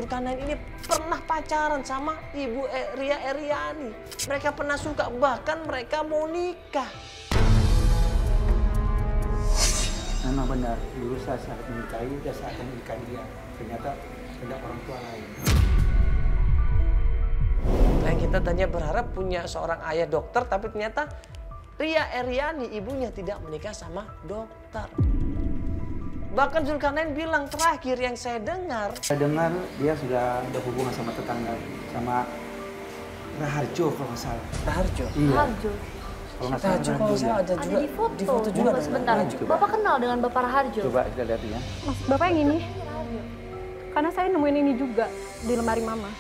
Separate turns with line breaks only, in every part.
Zulkarnain ini pernah pacaran sama Ibu Ria Eriani. Mereka pernah suka, bahkan mereka mau nikah.
Memang benar, dulu saya saat menikahi, dan saat menikahi dia. Ternyata tidak orang tua lain.
Nah, kita tanya berharap punya seorang ayah dokter, tapi ternyata Ria Eriani ibunya tidak menikah sama dokter. Bahkan Zulkarnain bilang terakhir yang saya dengar
Dia sudah ada hubungan sama tetangga, sama Raharjo kalau nggak salah.
Raharjo?
Iya.
Raharjo.
Kalau nggak
Raharjo kalau salah ada juga
di foto juga. Sebentar, Bapak kenal dengan Bapak Raharjo?
Coba kita lihat ya.
Mas, Bapak yang ini? Karena saya nemuin ini juga di lemari Mama.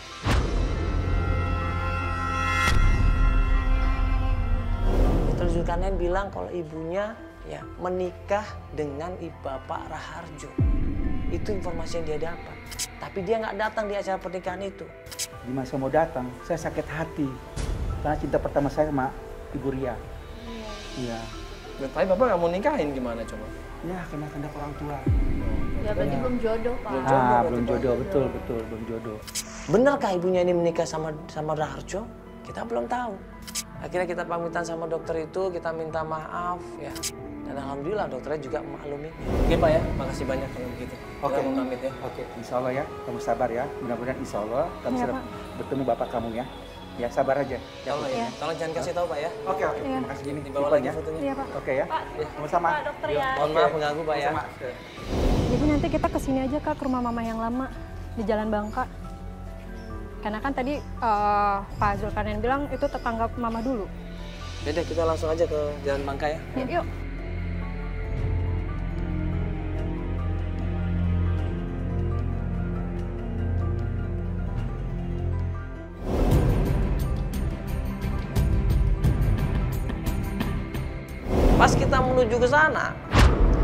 Terus Zulkarnain bilang kalau ibunya ya menikah dengan Bapak Raharjo. Itu informasi yang dia dapat. Tapi dia nggak datang di acara pernikahan itu.
Gimana saya mau datang? Saya sakit hati. Karena cinta pertama saya sama Ibu Ria. Iya.
Tapi Bapak nggak mau nikahin gimana coba?
Ya, kena kehendak orang tua.
Ya berarti belum jodoh, Pak.
Belum jodoh, betul, belum jodoh.
Benarkah ibunya ini menikah sama Raharjo? Kita belum tahu. Akhirnya kita pamitan sama dokter itu, kita minta maaf ya. Dan alhamdulillah dokternya juga memaklumi. Oke Pak ya, makasih banyak kalau begitu.
Oke,
mau pamit ya.
Oke, insya Allah ya, kamu sabar ya. Mudah-mudahan insya Allah kamu
Iya,
sudah
Pak.
bertemu bapak kamu ya. Ya sabar aja. Ya,
Tolong ya, tolong jangan kasih tahu Pak ya.
Oke, terima kasih ini.
Dibawa lagi fotonya.
Iya, Pak.
Oke ya. Sama-sama.
Pak dokter ya.
Mohon maaf mengganggu Pak ya.
Sama-sama.
Jadi nanti kita kesini aja Kak, ke rumah Mama yang lama di Jalan Bangka. Karena kan tadi Pak Zulkarnain bilang itu tetangga Mama dulu.
Yaudah kita langsung aja ke Jalan Bangka ya.
Yuk.
Pas kita menuju ke sana,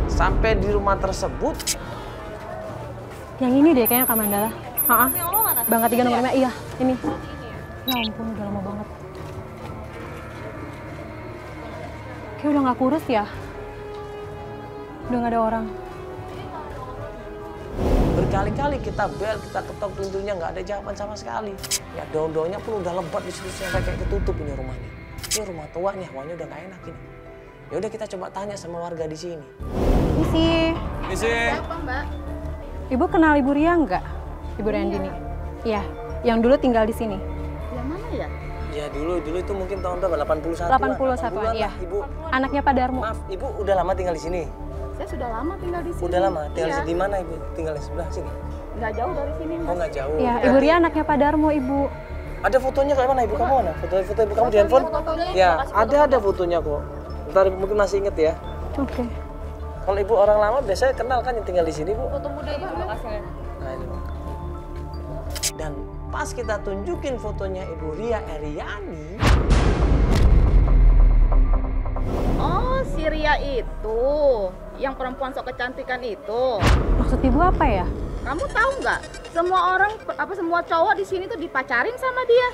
sampai di rumah tersebut,
Yang ini deh kayaknya Kak Mandala.
Yang lo mana?
Bangka 3 nomor 5, iya ini. Ya ampun, udah lama banget. Kayak udah nggak kurus ya. Udah nggak ada orang.
berkali-kali kita bel, kita ketok pintunya, nggak ada jawaban sama sekali. Ya daun-daunnya pun udah lebat di situ sampai kayak ketutup ini rumahnya. Ini rumah tua nih, hawanya udah nggak enak ini. Ya udah kita coba tanya sama warga di sini.
Misi.
Siapa Mbak?
Ibu kenal Ibu Ria nggak? Ibu Randini? Iya, yang dulu tinggal di sini.
Yang mana ya?
Ya dulu itu mungkin tahun berapa? 81.
81-an, iya.
Ibu.
Anaknya Pak Darmo.
Maaf, Ibu udah lama tinggal di sini?
Saya sudah lama tinggal di sini.
Udah lama? Tinggal
Iya.
di mana Ibu? Tinggal di sebelah sini?
Nggak jauh dari sini, Mas.
Oh nggak jauh.
Iya, Ibu Ria anaknya Pak Darmo, Ibu.
Ada fotonya kayak mana Ibu kamu mana? Foto Ibu kamu di handphone? Ya, ada fotonya kok. Ntar Ibu mungkin masih inget ya.
Oke.
Kalau Ibu orang lama biasanya kenal kan yang tinggal di sini Bu?
Foto muda ini makasih.
Nah, ini. Dan pas kita tunjukin fotonya Ibu Ria Eriani,
Oh, si Ria itu, yang perempuan sok kecantikan itu.
Maksud Ibu apa ya?
Kamu tahu nggak? Semua orang, semua cowok di sini tuh dipacarin sama dia.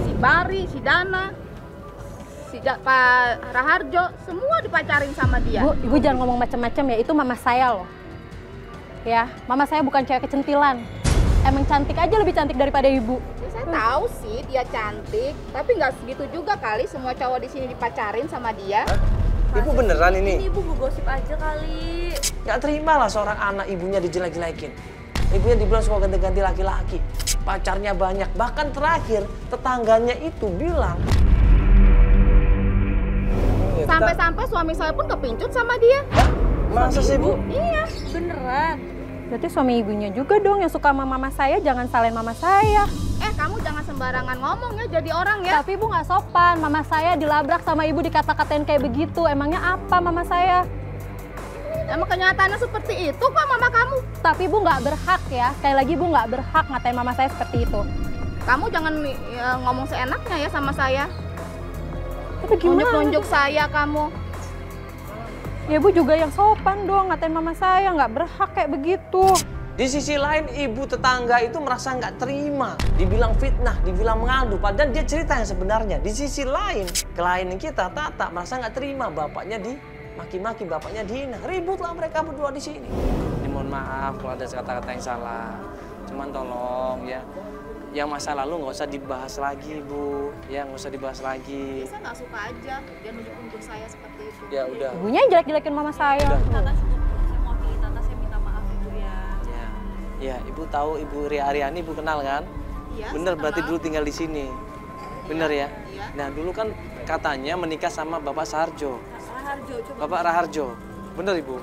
Si Bari, si Dana, si Pak Raharjo, semua dipacarin sama dia.
Bu, Ibu jangan ngomong macam-macam ya. Itu mama saya loh. Ya, mama saya bukan cewek kecentilan. Emang cantik aja, lebih cantik daripada Ibu.
Ya, saya tahu sih dia cantik, tapi nggak segitu juga kali semua cowok di sini dipacarin sama dia.
Ibu beneran ini?
Ini Ibu gosip aja kali.
Gak terima lah seorang anak ibunya dijelek-jelekin. Ibunya dibilang suka ganti-ganti laki-laki. Pacarnya banyak. Bahkan terakhir tetangganya itu bilang.
Sampai-sampai suami saya pun kepincut sama dia.
Masa sih Bu?
Iya, beneran.
Berarti suami ibunya juga dong yang suka sama mama saya, jangan salahin mama saya.
Kamu jangan sembarangan ngomong ya jadi orang ya.
Tapi Ibu nggak sopan, mama saya dilabrak sama Ibu dikata-katain kayak begitu. Emangnya apa mama saya?
Emang kenyataannya seperti itu kok mama kamu.
Tapi Ibu nggak berhak ya, sekali lagi Ibu nggak berhak ngatain mama saya seperti itu.
Kamu jangan ngomong seenaknya ya sama saya.
Tapi gimana?
Nunjuk saya kamu.
Ya Ibu juga yang sopan dong, ngatain mama saya, nggak berhak kayak begitu.
Di sisi lain ibu tetangga itu merasa nggak terima. Dibilang fitnah, dibilang mengadu. Padahal dia cerita yang sebenarnya. Di sisi lain, klien kita Tata merasa nggak terima. Bapaknya dimaki-maki, bapaknya dihina. Ributlah mereka berdua di sini. mohon maaf kalau ada kata-kata yang salah. Cuman tolong ya, yang masa lalu nggak usah dibahas lagi, Bu. Ya, nggak usah dibahas lagi.
Saya nggak suka aja dia nunjuk-nunjuk saya seperti itu.
Ya udah.
Ibunya yang jelek-jelekin mama saya.
Udah.
Tata cukup, saya mewakili Tata, saya minta maaf Ibu ya.
Ya, Ibu tahu Ibu Ria Aryani, Ibu kenal kan?
Iya.
Bener,
saya
berarti
kenal.
dulu tinggal di sini. Bener ya?
Iya.
Nah, dulu kan katanya menikah sama Bapak Sarjo.
Raharjo, coba.
Bapak Raharjo. Bener, Ibu?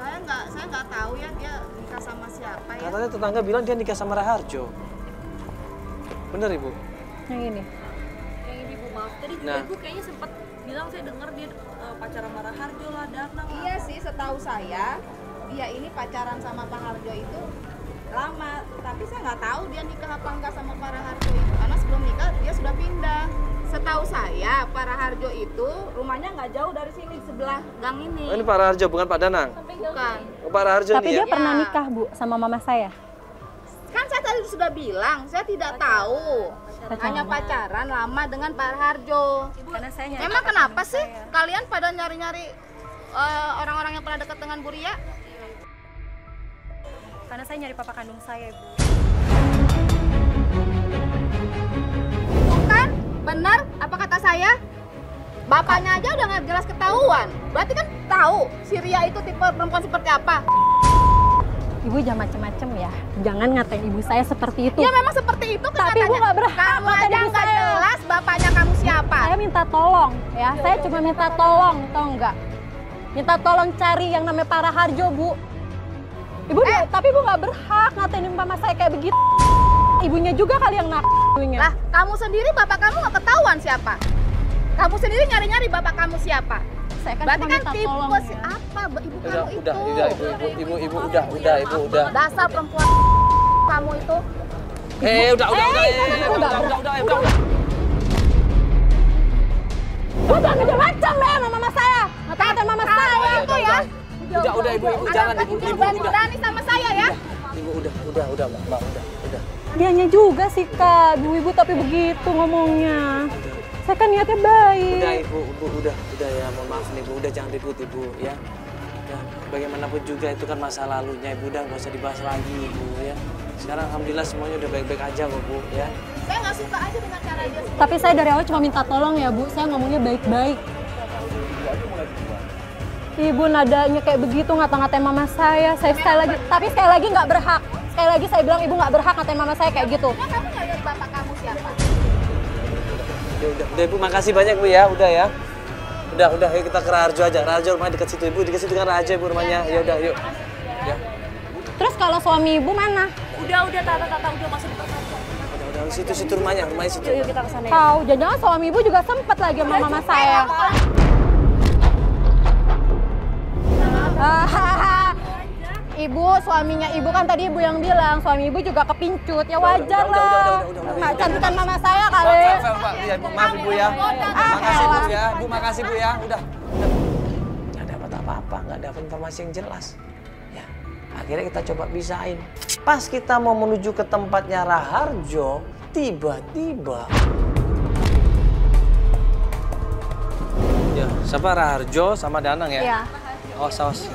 Saya nggak tahu ya dia nikah sama siapa ya.
Katanya tetangga bilang dia nikah sama Raharjo. Bener, Ibu?
Yang ini.
Yang ini Bu, maaf. Tadi juga
Nah.
Ibu kayaknya sempat bilang saya dengar dia pacaran sama Raharjo lah, Danang lah.
Iya sih, setahu saya dia ini pacaran sama Pak Harjo itu lama, tapi saya nggak tahu dia nikah apa enggak sama Pak Raharjo itu, karena sebelum nikah dia sudah pindah. Setahu saya Pak Raharjo itu rumahnya nggak jauh dari sini, sebelah gang ini.
Oh, ini Pak Raharjo, bukan Pak Danang?
Bukan.
Oh, Pak Raharjo
Tapi
nih
dia
ya?
pernah
Ya.
nikah, Bu, sama mama saya.
Kan saya tadi sudah bilang, saya tidak tahu. Hanya pacaran lama dengan Pak Raharjo.
Karena saya nyari
Emang
kakak
kenapa
kandung
sih
saya.
kalian pada nyari-nyari orang-orang yang pernah dekat dengan Bu Ria?
Karena saya nyari papa kandung saya, Bu.
Bukan? Benar? Apa kata saya? Bapaknya aja udah nggak jelas ketahuan. Berarti kan tahu si Ria itu tipe perempuan seperti apa.
Ibu jangan macem-macem ya. Jangan ngatain ibu saya seperti itu.
Ya memang seperti itu kan
Tapi Ibu
katanya.
nggak berhak
Kamu
ngatain
aja
ibu
nggak
saya.
jelas bapaknya kamu siapa.
Saya minta tolong ya. Saya cuma minta tolong, tau nggak? Minta tolong cari yang namanya Pak Raharjo, Bu. Ibu, tapi Ibu nggak berhak ngatain mama saya kayak begitu. Ibunya juga kali yang naklunya.
Lah, kamu sendiri bapak kamu nggak ketahuan siapa? Kamu sendiri nyari-nyari bapak kamu siapa?
Saya kan
Berarti
cuma
kan
minta
tipe
tolong
si
ya.
apa ibu
Udah,
kamu itu?
udah, ibu, udah, udah.
Dasar perempuan kamu itu.
Udah.
Bu jangan macam-macam ya sama mama saya. Ngatain mama saya.
Itu ya.
Udah, ibu, jangan, ibu, udah.
Berani sama saya ya.
Ibu, udah, Mbak, udah.
Dianya juga sih, Kak. Ibu tapi begitu ngomongnya. Saya kan niatnya baik.
Udah, ibu, udah ya, mohon maaf nih, Bu, udah jangan ribut, Ibu, ya. Ya, bagaimanapun juga itu kan masa lalunya, Ibu, udah nggak usah dibahas lagi, Ibu, ya. Sekarang alhamdulillah semuanya udah baik-baik aja kok, Bu, ya.
Saya nggak suka aja dengan cara dia.
Tapi saya dari awal cuma minta tolong ya, Bu. Saya ngomongnya baik-baik. Ibu nadanya kayak begitu ngata-ngatain mama saya. Saya sekali lagi nggak berhak. Sekali lagi saya bilang ibu nggak berhak ngatain mama saya kayak gitu.
Nah, kamu nggak lihat bapak kamu siapa?
Ya udah, Ibu, makasih banyak, Bu, ya, udah ya. Udah, ayo kita ke Raharjo aja. Raharjo rumahnya dekat situ, Ibu, dekat situ kan Raharjo, Ibu, rumahnya. Ya udah, yuk. Ya.
Terus kalau suami ibu mana?
Udah, Tata, udah masuk di perkampungan.
Udah, situ rumahnya situ.
Yuk kita kesana ya.
Tahu, jangan-jangan suami ibu juga sempet lagi sama mama saya. Ibu, suaminya ibu kan tadi ibu yang bilang suami ibu juga kepincut, ya wajar lah. Nggak cantikan mama saya kali.
Maaf, Ibu, ya. Makasih, Bu, ya. Bu, makasih, Bu, ya. Udah. Nggak dapat apa-apa, nggak dapat informasi yang jelas. Ya, akhirnya kita coba bisain. Pas kita mau menuju ke tempatnya Raharjo, tiba-tiba. Ya, siapa Raharjo sama Danang ya?
Iya.
Oh, saus.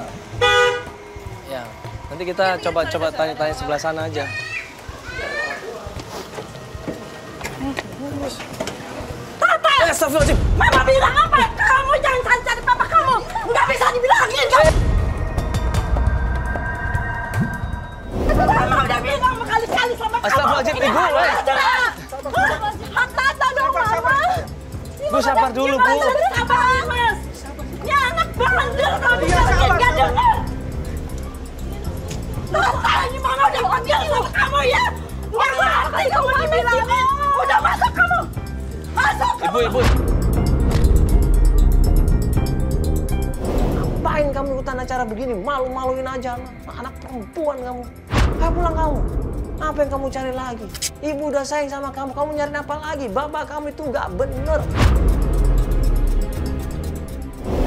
Ya, nanti kita coba tanya-tanya sebelah sana aja.
Tata!
Astagfirullahaladzim.
Mama bilang apa? Kamu jangan cari papa kamu. Nggak bisa dibilangin kamu. Mama udah bilang berkali-kali sama kamu.
Astagfirullahaladzim, Ibu.
Hak Tata dong, Mama.
Bu, sabar dulu, Bu.
Sabar, Mas. Ya anak bandel kamu nggak dengar. Tata, ini Mama udah panggil sama kamu ya. Nggak ngerti kamu dibilangin. Udah masuk kamu. Masuk.
Ibu. Ngapain kamu ikutan acara begini? Malu-maluin aja anak perempuan kamu. Ayo pulang kamu. Apa yang kamu cari lagi? Ibu udah sayang sama kamu. Kamu nyari apa lagi? Bapak kamu itu nggak bener.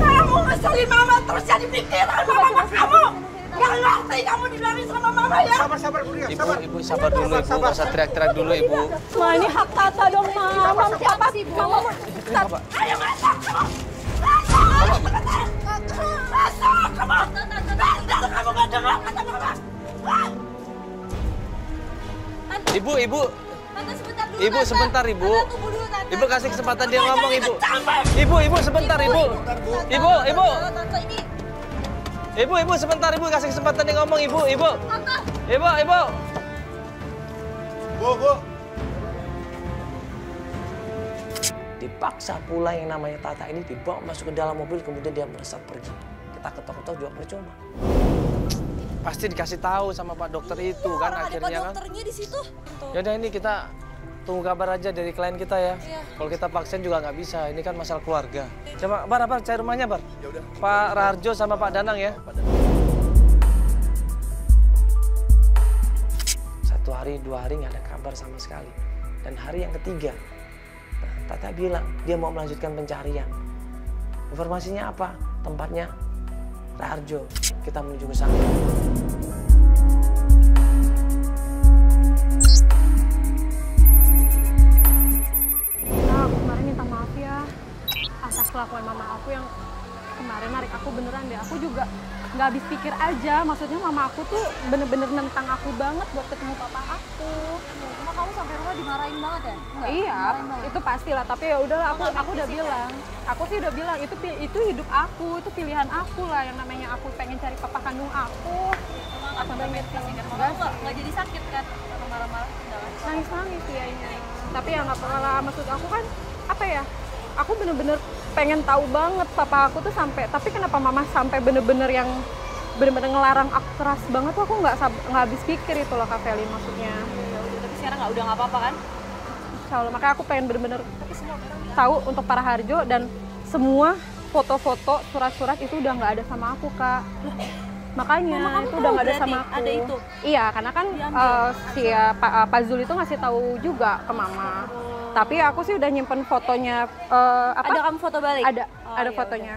Kamu ngeselin Mama terus jadi pikiran Mama kamu. Nggak ngerti kamu dibilangin sama Mama ya.
Sabar, Bu Ria, sabar.
Ibu sabar dulu, Ibu. Nggak usah teriak-teriak dulu, Ibu.
Ma, ini hak Tata dong, Mama. Siapa sih, Bu? Mama.
Apa?
Ayo masuk kamu.
Ibu, ibu.
Tante sebentar dulu.
Ibu, sebentar, Ibu.
Tante tunggu dulu, Tante.
Ibu kasih kesempatan dia ngomong, Ibu. Ibu, sebentar, Ibu. Ibu.
Tante ini.
Ibu, sebentar, Ibu kasih kesempatan dia ngomong, Ibu.
Tante.
Ibu.
Bu.
Dipaksa pula yang namanya Tata ini dibawa masuk ke dalam mobil, kemudian dia merasa pergi. Kita ketok-ketok juga percuma. Pasti dikasih tahu sama Pak Dokter itu kan
Orang ada Pak
akhirnya kan.
dokternya di situ.
Yaudah ini kita tunggu kabar aja dari klien kita ya.
Iya.
Kalau kita paksain juga nggak bisa, ini kan masalah keluarga. Coba Bar, cari rumahnya Bar.
Ya udah.
Pak Raharjo sama Pak Danang ya. Satu hari, 2 hari nggak ada kabar sama sekali. Dan hari yang ketiga, Tata bilang dia mau melanjutkan pencarian. Informasinya apa? Tempatnya Raharjo. Kita menuju ke sana.
Aku kemarin minta maaf ya atas kelakuan mama aku yang kemarin narik aku beneran deh. Aku juga nggak habis pikir aja. Maksudnya mama aku tuh bener-bener nentang aku banget buat ketemu papa aku.
Cuma kamu sampai rumah dimarahin banget ya? Enggak,
Iya,
dimarahin banget.
itu pastilah. Tapi ya udahlah, aku udah bilang. Aku sih udah bilang itu hidup aku, itu pilihan aku lah. Yang namanya aku pengen cari papa kandung aku.
Emang nggak sampai kasih kan? Mama nggak jadi sakit kan? Karena marah-marah enggak kan?
Nangis-nangis ya ini. Tapi ya nggak apa-apa. Maksud aku kan apa ya? Aku bener-bener pengen tahu banget papa aku tuh sampai. Tapi kenapa mama sampai bener-bener yang bener-bener ngelarang aku keras banget tuh aku nggak habis pikir itu loh Kak Feli maksudnya.
Ya udah, tapi sekarang udah nggak apa-apa kan?
Insya Allah, makanya aku pengen bener-bener tahu untuk para Harjo dan semua foto-foto, surat-surat itu udah nggak ada sama aku Kak. Makanya
Mama kamu
itu
tahu
udah nggak ada
berarti
sama aku.
ada itu?
Iya, karena kan Pak Zul itu ngasih tahu juga ke Mama. Tapi aku sih udah nyimpen fotonya.
Ada kamu foto balik?
Ada
Oh, iya,
fotonya.